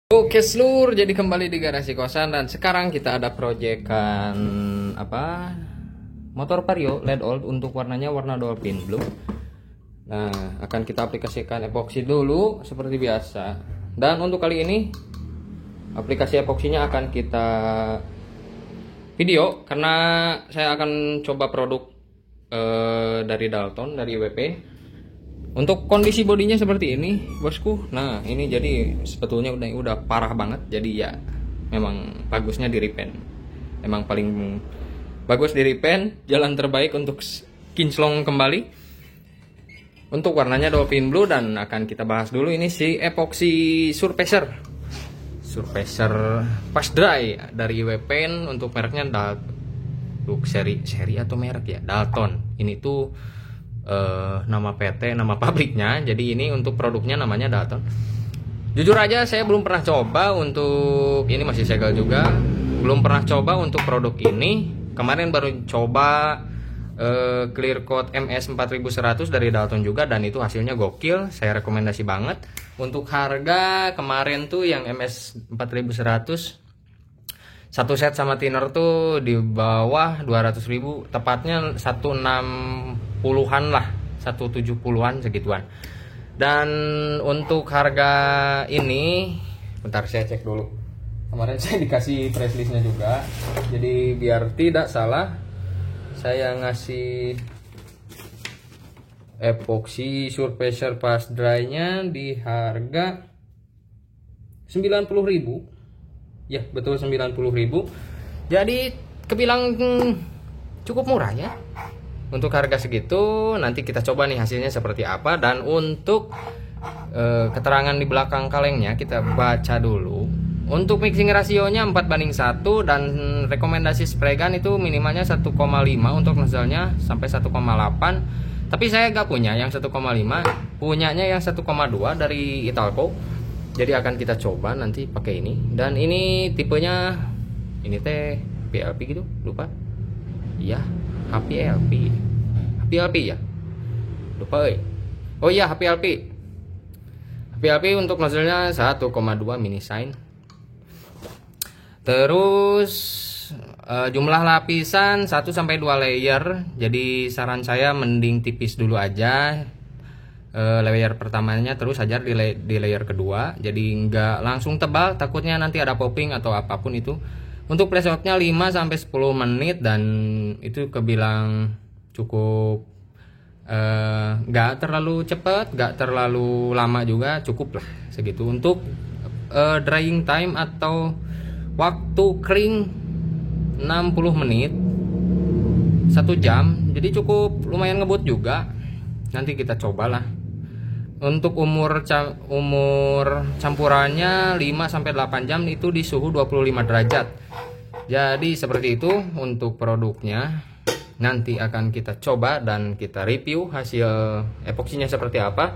Oke seluruh, jadi kembali di garasi kosan dan sekarang kita ada proyekan apa? Motor Vario LED old untuk warnanya warna Dolphin Blue. Nah, akan kita aplikasikan epoksi dulu seperti biasa. Dan untuk kali ini aplikasi epoksinya akan kita video karena saya akan coba produk dari Dalton, dari WP. Untuk kondisi bodinya seperti ini, bosku. Nah, ini jadi sebetulnya udah parah banget. Jadi ya memang bagusnya di repaint. Emang paling bagus di repaint, jalan terbaik untuk kinclong kembali. Untuk warnanya Dolphin Blue dan akan kita bahas dulu ini si epoxy surfacer. Surfacer fast dry dari WP untuk mereknya seri atau merek ya, Dalton. Ini tuh nama PT, nama pabriknya. Jadi ini untuk produknya namanya Dalton. Jujur aja saya belum pernah coba untuk ini, masih segel juga. Belum pernah coba untuk produk ini. Kemarin baru coba Clear Coat MS 4100 dari Dalton juga dan itu hasilnya gokil. Saya rekomendasi banget. Untuk harga kemarin tuh yang MS 4100 satu set sama thinner tuh di bawah 200.000, tepatnya 160-an lah, 170-an segituan. Dan untuk harga ini, bentar saya cek dulu. Kemarin saya dikasih price listnya juga, jadi biar tidak salah, saya ngasih epoxy surfacer fast dry-nya di harga 90.000. Ya betul, 90.000. Jadi kebilang cukup murah ya. Untuk harga segitu nanti kita coba nih hasilnya seperti apa. Dan untuk keterangan di belakang kalengnya kita baca dulu. Untuk mixing rasionya 4:1 dan rekomendasi spray gun itu minimalnya 1,5 untuk nozzle-nya sampai 1,8. Tapi saya gak punya yang 1,5, punyanya yang 1,2 dari Italco. Jadi akan kita coba nanti pakai ini. Dan ini tipenya ini teh PLP gitu, lupa. Iya, HPLP. HPLP ya. Lupa Oh iya, HPLP. HPLP untuk nozzle-nya 1,2 mini shine. Terus jumlah lapisan 1 sampai 2 layer. Jadi saran saya mending tipis dulu aja. Layer pertamanya terus aja di layer kedua, jadi nggak langsung tebal, takutnya nanti ada popping atau apapun itu. Untuk presetnya 5 sampai 10 menit dan itu kebilang cukup, nggak terlalu cepat, nggak terlalu lama juga, cukup lah segitu. Untuk drying time atau waktu kering 60 menit 1 jam, jadi cukup lumayan ngebut juga. Nanti kita cobalah. Untuk umur campurannya 5 sampai 8 jam itu di suhu 25 derajat. Jadi seperti itu untuk produknya. Nanti akan kita coba dan kita review hasil epoksinya seperti apa.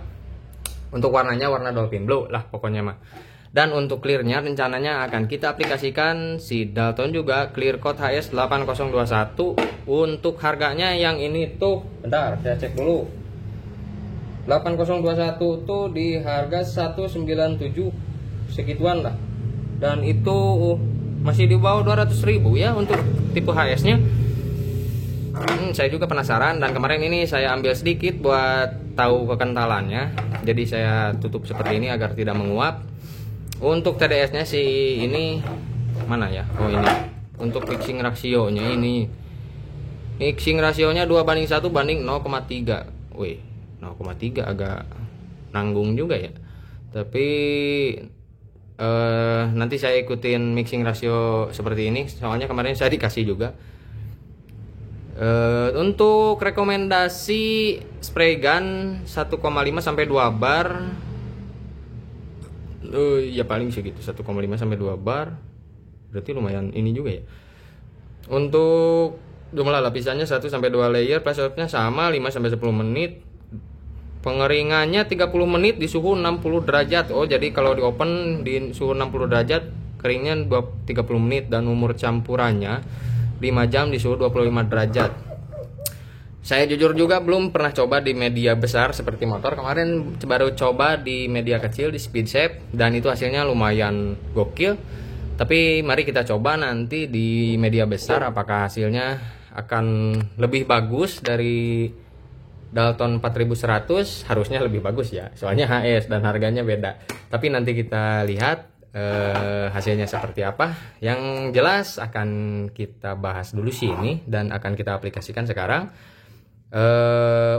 Untuk warnanya warna Dolphin Blue lah pokoknya mah. Dan untuk clearnya rencananya akan kita aplikasikan si Dalton juga Clear Coat HS 8021. Untuk harganya yang ini tuh, bentar saya cek dulu. 8021 tuh di harga 197 segituan lah. Dan itu masih di bawah 200.000 ya untuk tipe HS-nya. Saya juga penasaran dan kemarin ini saya ambil sedikit buat tahu kekentalannya. Jadi saya tutup seperti ini agar tidak menguap. Untuk TDS-nya sih ini mana ya? Oh ini. Untuk mixing rasionya ini. Mixing rasionya 2:1:0,3. Wih, 0,3 agak nanggung juga ya. Tapi nanti saya ikutin mixing rasio seperti ini. Soalnya kemarin saya dikasih juga. Untuk rekomendasi spray gun 1,5 sampai 2 bar. Ya paling segitu, 1,5 sampai 2 bar. Berarti lumayan ini juga ya. Untuk jumlah lapisannya 1 sampai 2 layer, presetnya sama 5 sampai 10 menit. Pengeringannya 30 menit di suhu 60 derajat. Oh, jadi kalau di open di suhu 60 derajat, keringnya 30 menit dan umur campurannya 5 jam di suhu 25 derajat. Saya jujur juga belum pernah coba di media besar seperti motor. Kemarin baru coba di media kecil di Speed Shape dan itu hasilnya lumayan gokil. Tapi mari kita coba nanti di media besar apakah hasilnya akan lebih bagus dari Dalton 4100. Harusnya lebih bagus ya, soalnya HS dan harganya beda. Tapi nanti kita lihat hasilnya seperti apa. Yang jelas akan kita bahas dulu sini dan akan kita aplikasikan sekarang.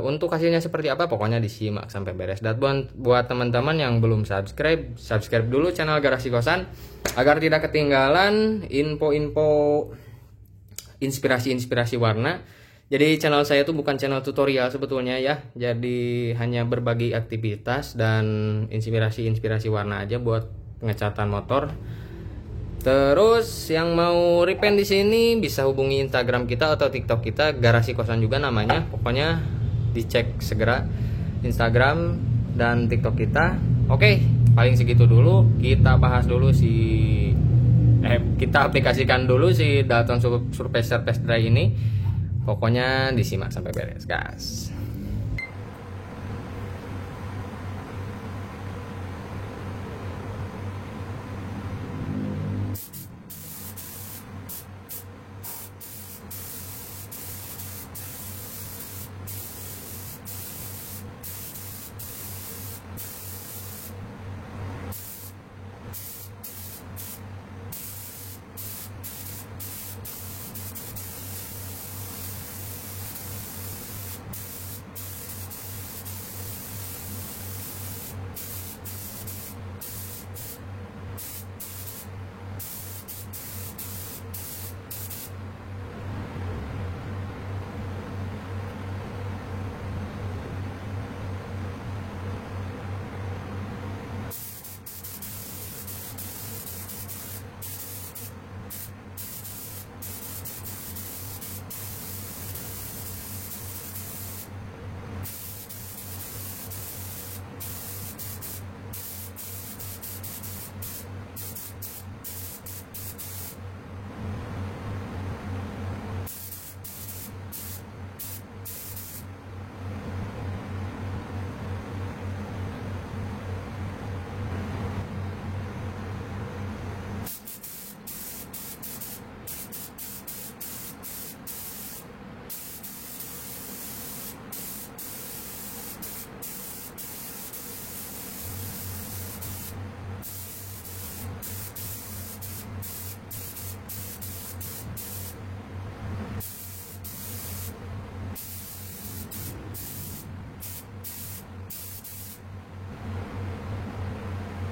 Untuk hasilnya seperti apa pokoknya disimak sampai beres. Dan buat teman-teman yang belum subscribe dulu channel Garasi Kosan agar tidak ketinggalan info-info inspirasi warna. Jadi channel saya itu bukan channel tutorial sebetulnya ya. Jadi hanya berbagi aktivitas dan inspirasi warna aja buat pengecatan motor. Terus yang mau repaint di sini bisa hubungi Instagram kita atau TikTok kita, Garasi Kosan juga namanya. Pokoknya dicek segera Instagram dan TikTok kita. Oke, paling segitu dulu. Kita bahas dulu kita aplikasikan dulu si Dalton Surpacer Fast Dry ini. Pokoknya disimak sampai beres, guys.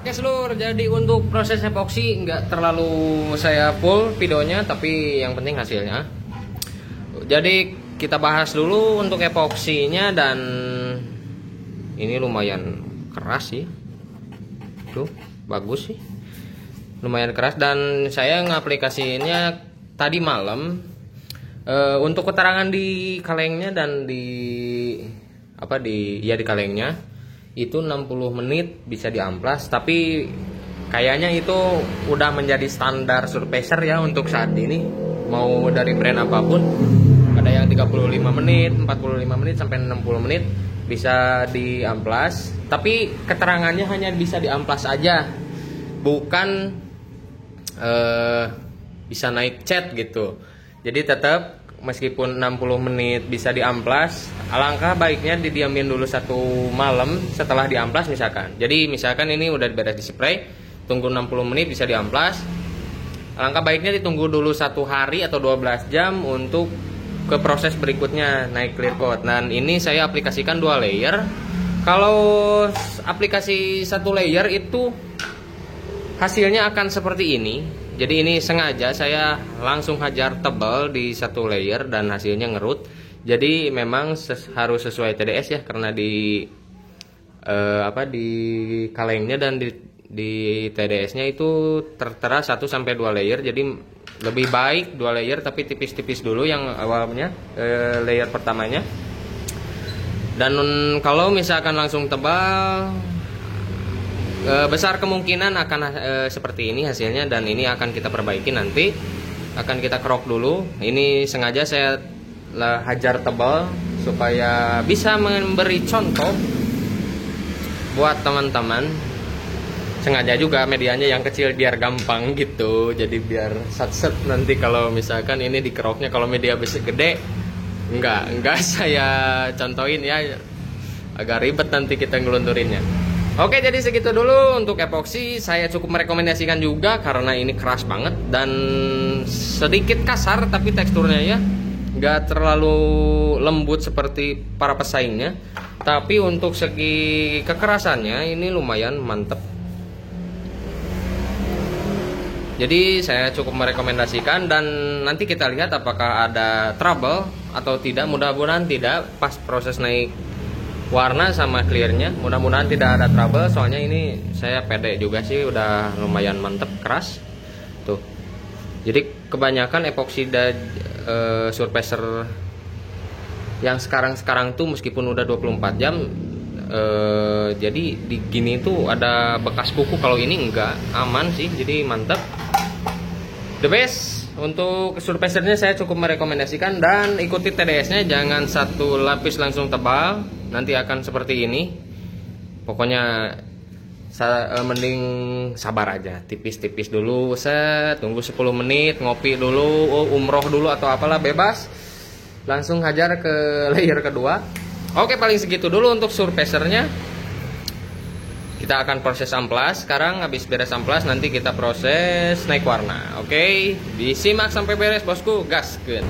Oke seluruh, jadi untuk proses epoksi nggak terlalu saya full videonya, tapi yang penting hasilnya. Jadi kita bahas dulu untuk epoksinya, dan ini lumayan keras sih. Tuh, bagus sih. Lumayan keras, dan saya ngaplikasiinnya tadi malam. Untuk keterangan di kalengnya dan di kalengnya itu 60 menit bisa diamplas, tapi kayaknya itu udah menjadi standar surpacer ya untuk saat ini, mau dari brand apapun. Ada yang 35 menit, 45 menit sampai 60 menit bisa diamplas, tapi keterangannya hanya bisa diamplas aja, bukan bisa naik cat gitu. Jadi tetap meskipun 60 menit bisa diamplas, alangkah baiknya didiamin dulu satu malam setelah diamplas misalkan. Jadi misalkan ini udah beres di spray, tunggu 60 menit bisa diamplas. Alangkah baiknya ditunggu dulu 1 hari atau 12 jam untuk ke proses berikutnya naik clear coat. Dan ini saya aplikasikan 2 layer. Kalau aplikasi 1 layer itu hasilnya akan seperti ini. Jadi ini sengaja saya langsung hajar tebal di 1 layer dan hasilnya ngerut. Jadi memang harus sesuai TDS ya, karena di di kalengnya dan di TDS-nya itu tertera 1 sampai 2 layer. Jadi lebih baik 2 layer tapi tipis-tipis dulu yang awalnya, layer pertamanya. Dan kalau misalkan langsung tebal, besar kemungkinan akan seperti ini hasilnya, dan ini akan kita perbaiki nanti. Akan kita kerok dulu. Ini sengaja saya hajar tebal supaya bisa memberi contoh buat teman-teman. Sengaja juga medianya yang kecil biar gampang gitu, jadi biar set nanti kalau misalkan ini dikeroknya, kalau media besar gede enggak saya contohin ya, agak ribet nanti kita ngelunturinnya. Oke, jadi segitu dulu untuk epoksi. Saya cukup merekomendasikan juga karena ini keras banget dan sedikit kasar, tapi teksturnya ya nggak terlalu lembut seperti para pesaingnya, tapi untuk segi kekerasannya ini lumayan mantep. Jadi saya cukup merekomendasikan, dan nanti kita lihat apakah ada trouble atau tidak. Mudah-mudahan tidak pas proses naik warna sama clearnya, mudah-mudahan tidak ada trouble. Soalnya ini saya pede juga sih, udah lumayan mantep, keras tuh. Jadi kebanyakan epoksida surfacer yang sekarang tuh meskipun udah 24 jam jadi di gini tuh ada bekas kuku. Kalau ini enggak, aman sih, jadi mantap, the best. Untuk surfacernya saya cukup merekomendasikan, dan ikuti TDS nya, jangan satu lapis langsung tebal, nanti akan seperti ini. Pokoknya mending sabar aja, tipis-tipis dulu, tunggu 10 menit, ngopi dulu, umroh dulu atau apalah, bebas, langsung hajar ke layer kedua. Oke, paling segitu dulu untuk surfacernya. Kita akan proses amplas. Sekarang habis beres amplas, nanti kita proses naik warna. Oke, disimak sampai beres bosku, gaskeun.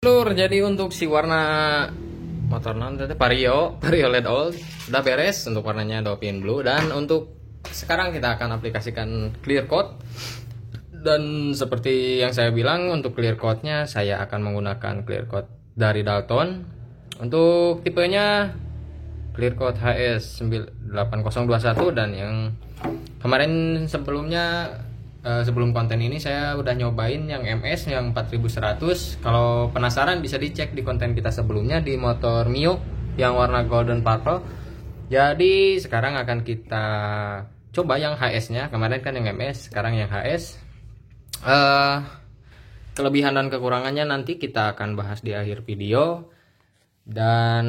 Lur, jadi untuk si warna motor Vario LED Old udah beres untuk warnanya Dauphine Blue, dan untuk sekarang kita akan aplikasikan clear coat. Dan seperti yang saya bilang, untuk clear coatnya saya akan menggunakan clear coat dari Dalton. Untuk tipenya clear coat HS 8021, dan yang kemarin sebelumnya sebelum konten ini saya udah nyobain yang MS yang 4100. Kalau penasaran bisa dicek di konten kita sebelumnya di motor Mio yang warna golden purple. Jadi sekarang akan kita coba yang HS nya. Kemarin kan yang MS, sekarang yang HS. Kelebihan dan kekurangannya nanti kita akan bahas di akhir video. Dan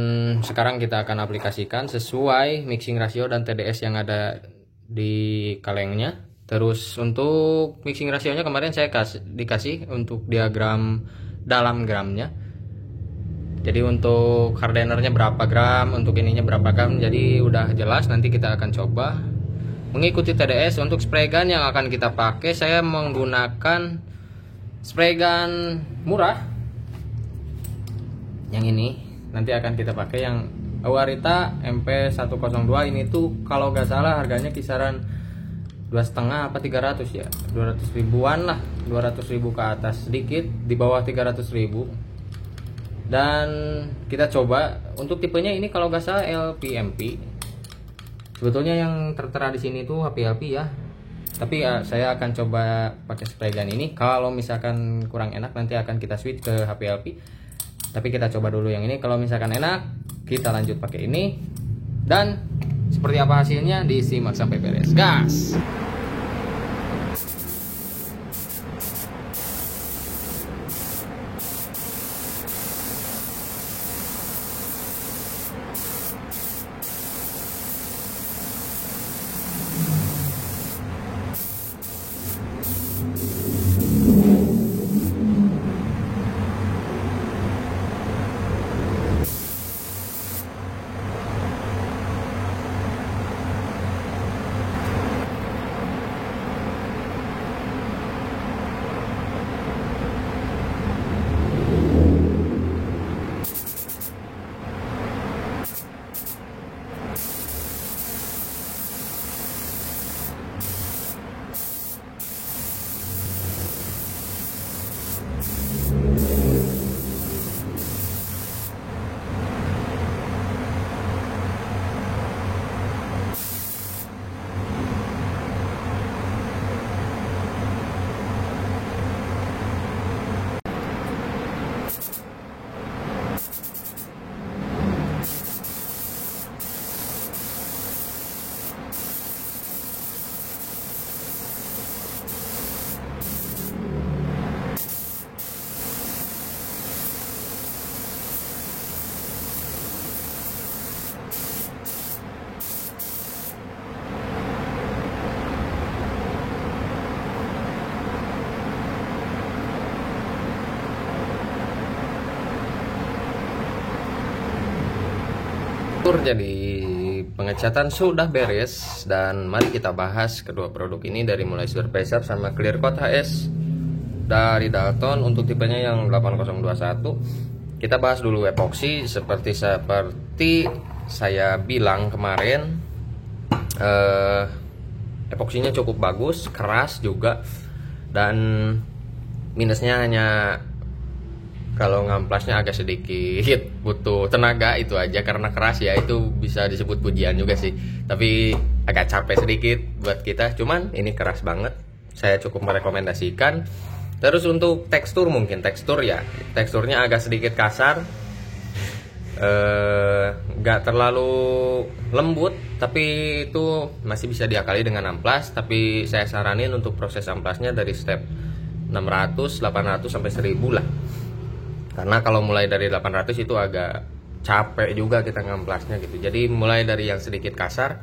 sekarang kita akan aplikasikan sesuai mixing ratio dan TDS yang ada di kalengnya. Terus untuk mixing rasionya kemarin saya dikasih untuk diagram dalam gramnya. Jadi untuk hardenernya berapa gram, untuk ininya berapa gram, jadi udah jelas. Nanti kita akan coba mengikuti TDS. Untuk spray gun yang akan kita pakai, saya menggunakan spray gun murah. Yang ini nanti akan kita pakai yang Awarita MP102. Ini tuh kalau nggak salah harganya kisaran 2,5 apa 300 ya, 200 ribuan lah, 200 ribu ke atas, sedikit di bawah 300 ribu. Dan kita coba untuk tipenya ini kalau nggak salah LPMP. Sebetulnya yang tertera di sini tuh HPLP ya, tapi ya, saya akan coba pakai spray gun ini. Kalau misalkan kurang enak nanti akan kita switch ke HPLP, tapi kita coba dulu yang ini. Kalau misalkan enak kita lanjut pakai ini. Dan seperti apa hasilnya disimak sampai beres, gas. Jadi pengecatan sudah beres, dan mari kita bahas kedua produk ini dari mulai Surfacer sama Clear Coat HS dari Dalton. Untuk tipenya yang 8021, kita bahas dulu epoxy. Seperti saya bilang kemarin, epoksinya cukup bagus, keras juga, dan minusnya hanya kalau ngamplasnya agak sedikit butuh tenaga, itu aja. Karena keras ya, itu bisa disebut pujian juga sih, tapi agak capek sedikit buat kita. Cuman ini keras banget, saya cukup merekomendasikan. Terus untuk tekstur, mungkin teksturnya agak sedikit kasar, nggak terlalu lembut, tapi itu masih bisa diakali dengan amplas. Tapi saya saranin untuk proses amplasnya dari step 600, 800 sampai 1000 lah. Karena kalau mulai dari 800 itu agak capek juga kita ngamplasnya gitu. Jadi mulai dari yang sedikit kasar.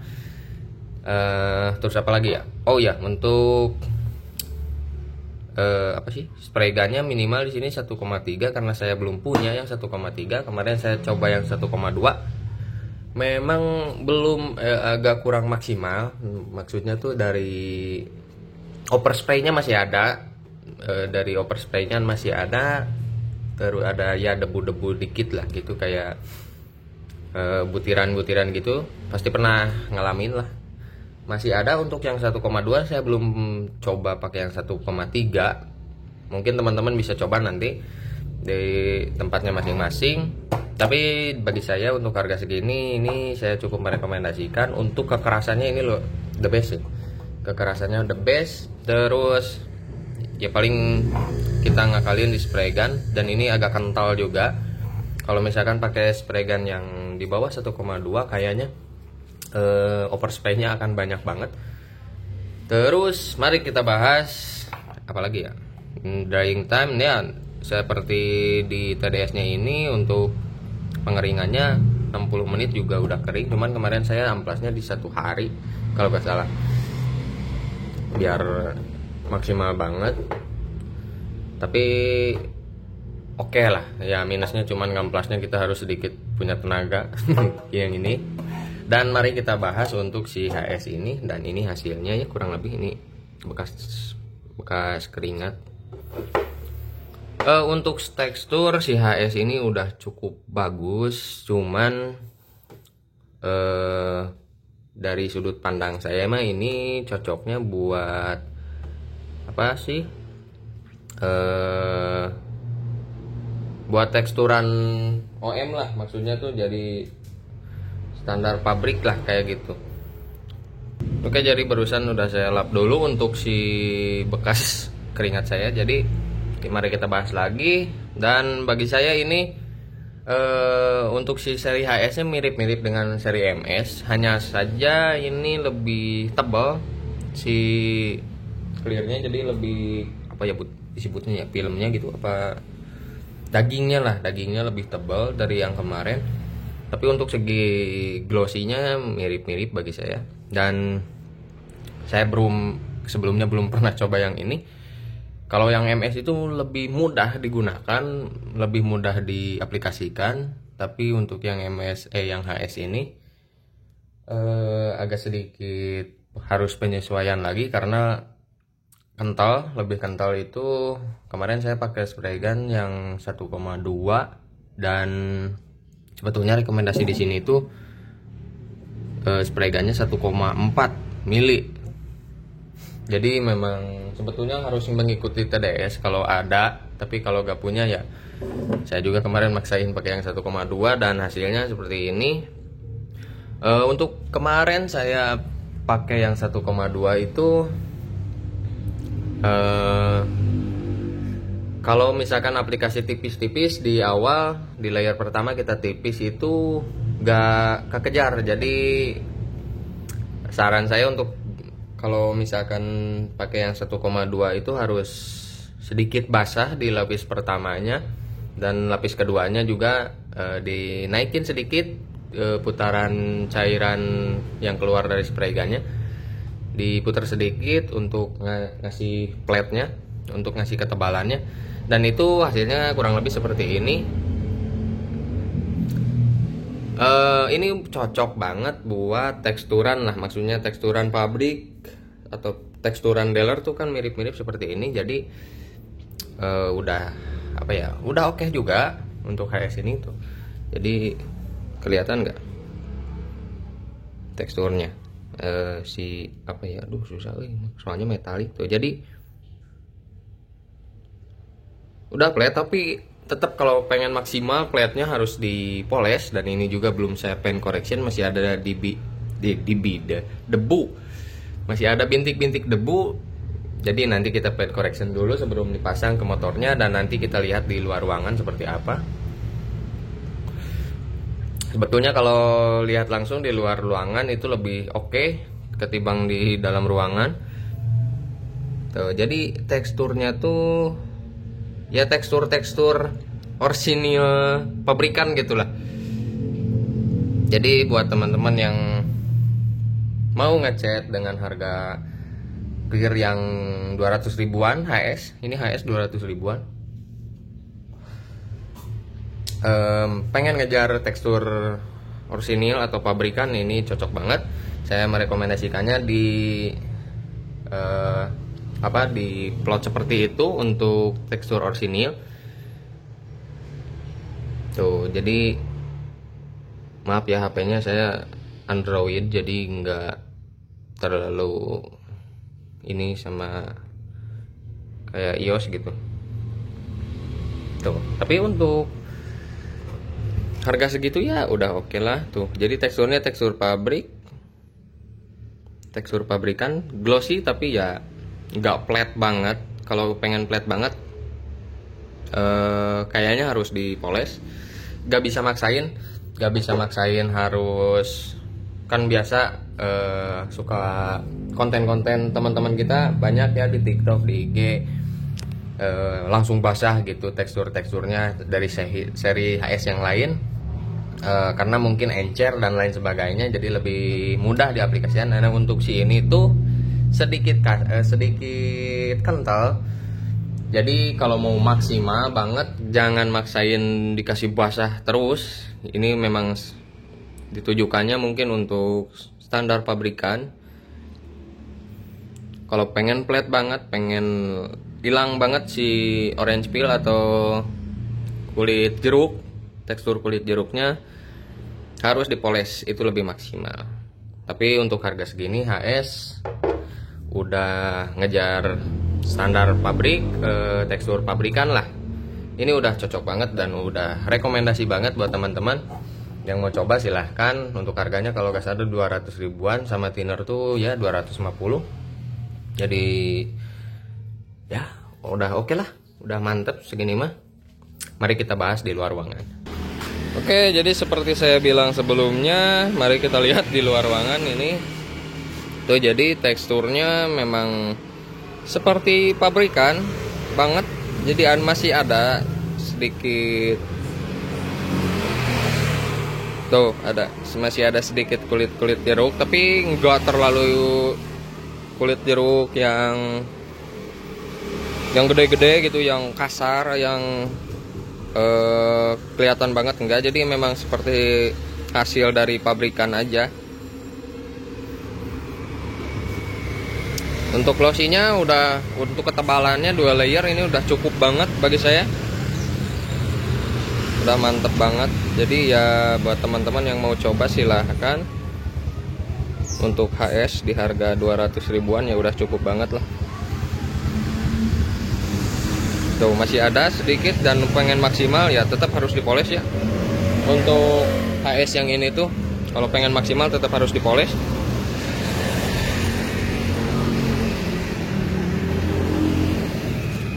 Terus apa lagi ya? Oh ya, untuk spray gunnya minimal di sini 1,3 karena saya belum punya yang 1,3. Kemarin saya coba yang 1,2. Memang belum, agak kurang maksimal. Maksudnya tuh dari overspraynya masih ada. Dari overspraynya masih ada. Terus ada ya debu-debu dikit lah gitu, kayak butiran-butiran gitu, pasti pernah ngalamin lah. Masih ada. Untuk yang 1,2 saya belum coba pakai yang 1,3. Mungkin teman-teman bisa coba nanti di tempatnya masing-masing. Tapi bagi saya untuk harga segini ini saya cukup merekomendasikan. Untuk kekerasannya ini loh the best sih. Kekerasannya the best. Terus ya paling kita ngakalin di spray gun, dan ini agak kental juga. Kalau misalkan pakai spray gun yang di bawah 1,2 kayaknya overspray-nya akan banyak banget. Terus mari kita bahas apalagi ya, drying time ya. Seperti di TDS nya ini untuk pengeringannya 60 menit juga udah kering. Cuman kemarin saya amplasnya di 1 hari kalau nggak salah, biar maksimal banget. Tapi oke lah ya, minusnya cuman ngamplasnya kita harus sedikit punya tenaga yang ini. Dan mari kita bahas untuk si HS ini. Dan ini hasilnya ya, kurang lebih ini bekas keringat. Untuk tekstur si HS ini udah cukup bagus, cuman dari sudut pandang saya mah ini cocoknya buat apa sih, buat teksturan OM lah, maksudnya tuh jadi standar pabrik lah kayak gitu. Oke, jadi barusan udah saya lap dulu untuk si bekas keringat saya. Jadi mari kita bahas lagi. Dan bagi saya ini untuk si seri HS nya mirip-mirip dengan seri MS, hanya saja ini lebih tebal si clearnya, jadi lebih apa ya disebutnya ya, filmnya gitu, apa dagingnya lebih tebal dari yang kemarin. Tapi untuk segi glossy-nya mirip-mirip bagi saya. Dan saya sebelumnya belum pernah coba yang ini. Kalau yang MS itu lebih mudah digunakan, lebih mudah diaplikasikan. Tapi untuk yang yang HS ini agak sedikit harus penyesuaian lagi karena kental, lebih kental. Itu kemarin saya pakai spray gun yang 1,2 dan sebetulnya rekomendasi di sini itu spray gunnya 1,4 mili. Jadi memang sebetulnya harus mengikuti TDS kalau ada, tapi kalau gak punya ya saya juga kemarin maksain pakai yang 1,2 dan hasilnya seperti ini. Untuk kemarin saya pakai yang 1,2 itu kalau misalkan aplikasi tipis-tipis di awal, di layer pertama kita tipis itu gak kekejar. Jadi saran saya untuk kalau misalkan pakai yang 1,2 itu harus sedikit basah di lapis pertamanya, dan lapis keduanya juga dinaikin sedikit putaran cairan yang keluar dari spray gunnya, diputar sedikit untuk ngasih plate-nya, untuk ngasih ketebalannya. Dan itu hasilnya kurang lebih seperti ini. Ini cocok banget buat teksturan lah, maksudnya teksturan pabrik atau teksturan dealer tuh kan mirip-mirip seperti ini. Jadi udah apa ya, udah oke juga untuk HS ini tuh. Jadi kelihatan nggak teksturnya si apa ya, aduh susah soalnya metalik tuh. Jadi udah plate, tapi tetap kalau pengen maksimal plate-nya harus dipoles. Dan ini juga belum saya paint correction, masih ada debu, masih ada bintik-bintik debu. Jadi nanti kita paint correction dulu sebelum dipasang ke motornya, dan nanti kita lihat di luar ruangan seperti apa. Sebetulnya kalau lihat langsung di luar ruangan itu lebih oke ketimbang di dalam ruangan tuh. Jadi teksturnya tuh ya tekstur orsinil pabrikan gitulah. Jadi buat teman-teman yang mau ngecat dengan harga clear yang 200 ribuan HS, ini HS 200 ribuan, pengen ngejar tekstur orsinil atau pabrikan, ini cocok banget. Saya merekomendasikannya di di plot seperti itu untuk tekstur orsinil tuh. Jadi maaf ya, HP-nya saya Android, jadi nggak terlalu ini sama kayak iOS gitu tuh. Tapi untuk harga segitu ya udah oke lah tuh. Jadi teksturnya tekstur pabrik, tekstur pabrikan, glossy tapi ya nggak flat banget. Kalau pengen flat banget kayaknya harus dipoles. Gak bisa maksain harus, kan biasa suka konten-konten teman-teman kita banyak ya di TikTok, di IG, langsung basah gitu teksturnya dari seri HS yang lain. karena mungkin encer dan lain sebagainya, jadi lebih mudah diaplikasikan. Karena untuk si ini tuh sedikit kental. Jadi kalau mau maksimal banget, jangan maksain dikasih basah terus. Ini memang ditujukannya mungkin untuk standar pabrikan. Kalau pengen flat banget, pengen hilang banget si orange peel atau kulit jeruk, tekstur kulit jeruknya, harus dipoles, itu lebih maksimal. Tapi untuk harga segini HS udah ngejar standar pabrik, tekstur pabrikan lah. Ini udah cocok banget dan udah rekomendasi banget buat teman-teman yang mau coba. Silahkan. Untuk harganya kalau gak salah 200 ribuan, sama thinner tuh ya 250. Jadi ya udah oke lah, udah mantep segini mah. Mari kita bahas di luar ruangan. Oke, jadi seperti saya bilang sebelumnya, mari kita lihat di luar ruangan ini. Tuh, jadi teksturnya memang seperti pabrikan banget. Jadi masih ada sedikit, tuh masih ada sedikit kulit jeruk, tapi nggak terlalu kulit jeruk yang gede-gede gitu, yang kasar, yang kelihatan banget enggak. Jadi memang seperti hasil dari pabrikan aja. Untuk glossy-nya udah, untuk ketebalannya 2 layer ini udah cukup banget bagi saya. Udah mantep banget. Jadi ya buat teman-teman yang mau coba silahkan. Untuk HS di harga 200 ribuan ya udah cukup banget lah. Tuh masih ada sedikit dan pengen maksimal ya tetap harus dipoles ya. Untuk HS yang ini tuh kalau pengen maksimal tetap harus dipoles.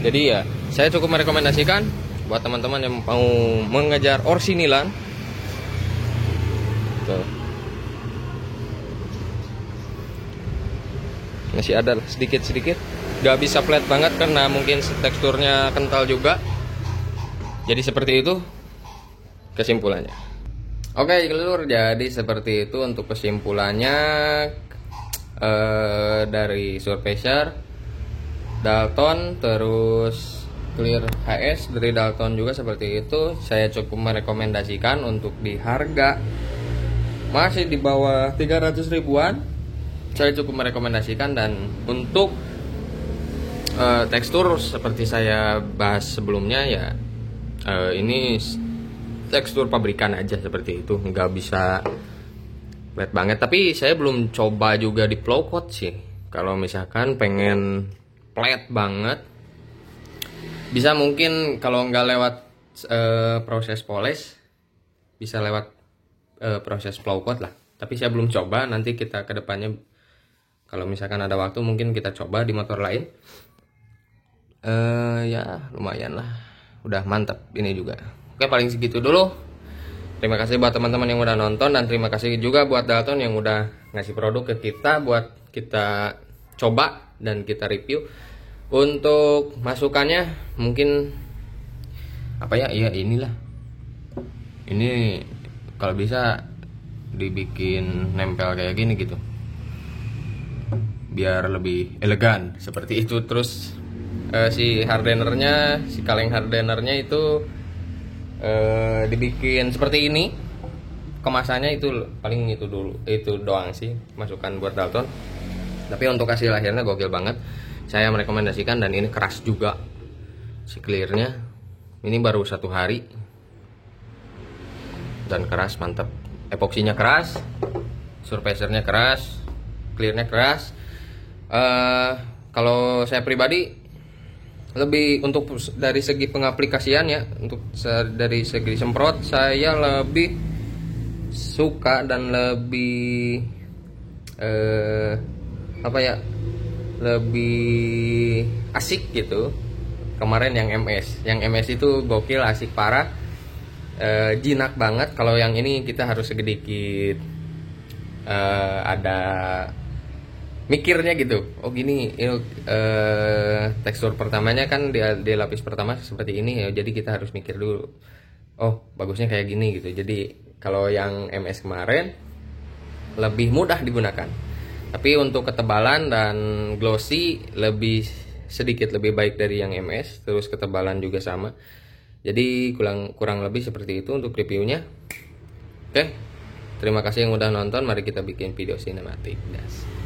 Jadi ya saya cukup merekomendasikan buat teman-teman yang mau mengejar orsinilan. Tuh. Masih ada lah sedikit-sedikit. Gak bisa flat banget karena mungkin teksturnya kental juga. Jadi seperti itu kesimpulannya. Oke lur, jadi seperti itu untuk kesimpulannya dari Surfacer, Dalton, terus Clear HS dari Dalton juga seperti itu. Saya cukup merekomendasikan untuk di harga masih di bawah 300 ribuan. Saya cukup merekomendasikan. Dan untuk tekstur seperti saya bahas sebelumnya ya, ini tekstur pabrikan aja seperti itu, nggak bisa flat banget. Tapi saya belum coba juga di flow coat sih. Kalau misalkan pengen flat banget, bisa mungkin kalau nggak lewat proses polish, bisa lewat proses flow coat lah. Tapi saya belum coba. Nanti kita kedepannya kalau misalkan ada waktu mungkin kita coba di motor lain. Ya lumayan lah, udah mantap ini juga. Oke, paling segitu dulu. Terima kasih buat teman-teman yang udah nonton, dan terima kasih juga buat Dalton yang udah ngasih produk ke kita buat kita coba dan kita review. Untuk masukannya mungkin apa ya, iya inilah, ini kalau bisa dibikin nempel kayak gini gitu biar lebih elegan seperti itu. Terus si hardenernya, si kaleng hardenernya itu dibikin seperti ini. Kemasannya itu paling itu dulu, itu doang sih masukan buat Dalton. Tapi untuk hasil akhirnya gokil banget. Saya merekomendasikan, dan ini keras juga si clearnya. Ini baru 1 hari dan keras, mantap. Epoksinya keras, surfacernya keras, clearnya keras. Kalau saya pribadi lebih untuk dari segi pengaplikasian ya, untuk dari segi semprot saya lebih suka dan lebih apa ya, lebih asik gitu. Kemarin yang MS itu gokil, asik parah, jinak banget. Kalau yang ini kita harus sedikit ada mikirnya gitu. Oh gini, tekstur pertamanya kan di lapis pertama seperti ini ya, jadi kita harus mikir dulu. Oh bagusnya kayak gini gitu. Jadi Kalau yang MS kemarin lebih mudah digunakan. Tapi untuk ketebalan dan glossy lebih sedikit lebih baik dari yang MS, terus ketebalan juga sama. Jadi kurang lebih seperti itu untuk reviewnya. Oke. Terima kasih yang udah nonton. Mari kita bikin video sinematik. Das.